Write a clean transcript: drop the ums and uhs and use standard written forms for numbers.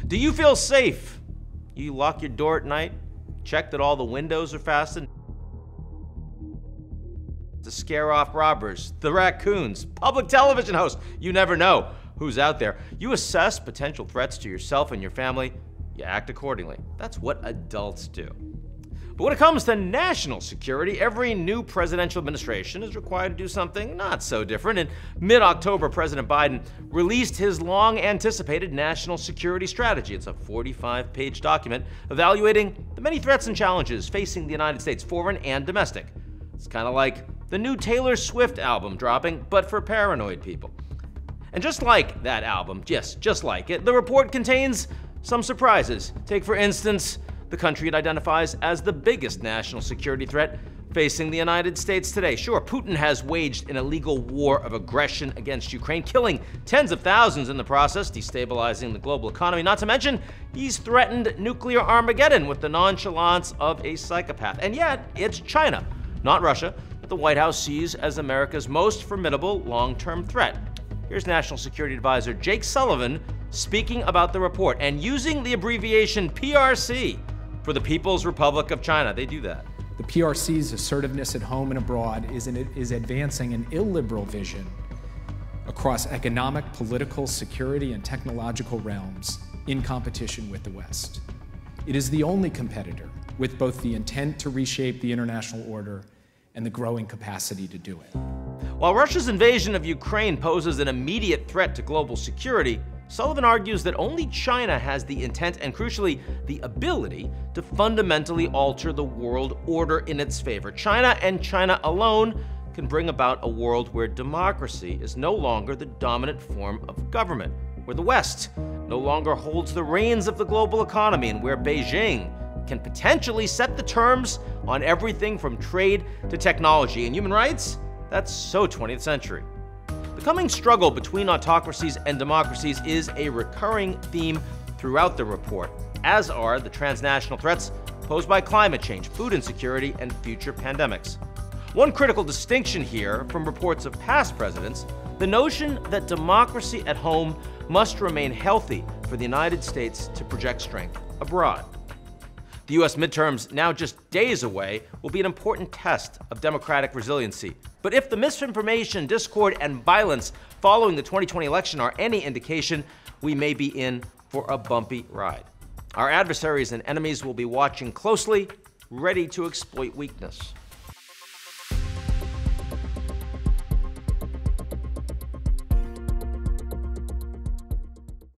Do you feel safe? You lock your door at night, check that all the windows are fastened to scare off robbers, the raccoons, public television hosts. You never know who's out there. You assess potential threats to yourself and your family. You act accordingly. That's what adults do. But when it comes to national security, every new presidential administration is required to do something not so different. In mid-October, President Biden released his long-anticipated national security strategy. It's a 45-page document evaluating the many threats and challenges facing the United States, foreign and domestic. It's kind of like the new Taylor Swift album dropping, but for paranoid people. And just like that album, yes, just like it, the report contains some surprises. Take, for instance, the country it identifies as the biggest national security threat facing the United States today. Sure, Putin has waged an illegal war of aggression against Ukraine, killing tens of thousands in the process, destabilizing the global economy. Not to mention, he's threatened nuclear Armageddon with the nonchalance of a psychopath. And yet, it's China, not Russia, that the White House sees as America's most formidable long-term threat. Here's National Security Advisor Jake Sullivan speaking about the report and using the abbreviation PRC for the People's Republic of China. They do that. The PRC's assertiveness at home and abroad is advancing an illiberal vision across economic, political, security, and technological realms in competition with the West. It is the only competitor with both the intent to reshape the international order and the growing capacity to do it. While Russia's invasion of Ukraine poses an immediate threat to global security, Sullivan argues that only China has the intent and, crucially, the ability to fundamentally alter the world order in its favor. China and China alone can bring about a world where democracy is no longer the dominant form of government, where the West no longer holds the reins of the global economy, and where Beijing can potentially set the terms on everything from trade to technology. And human rights? That's so 20th century. The coming struggle between autocracies and democracies is a recurring theme throughout the report, as are the transnational threats posed by climate change, food insecurity, and future pandemics. One critical distinction here from reports of past presidents, the notion that democracy at home must remain healthy for the United States to project strength abroad. The U.S. midterms, now just days away, will be an important test of democratic resiliency. But if the misinformation, discord, and violence following the 2020 election are any indication, we may be in for a bumpy ride. Our adversaries and enemies will be watching closely, ready to exploit weakness.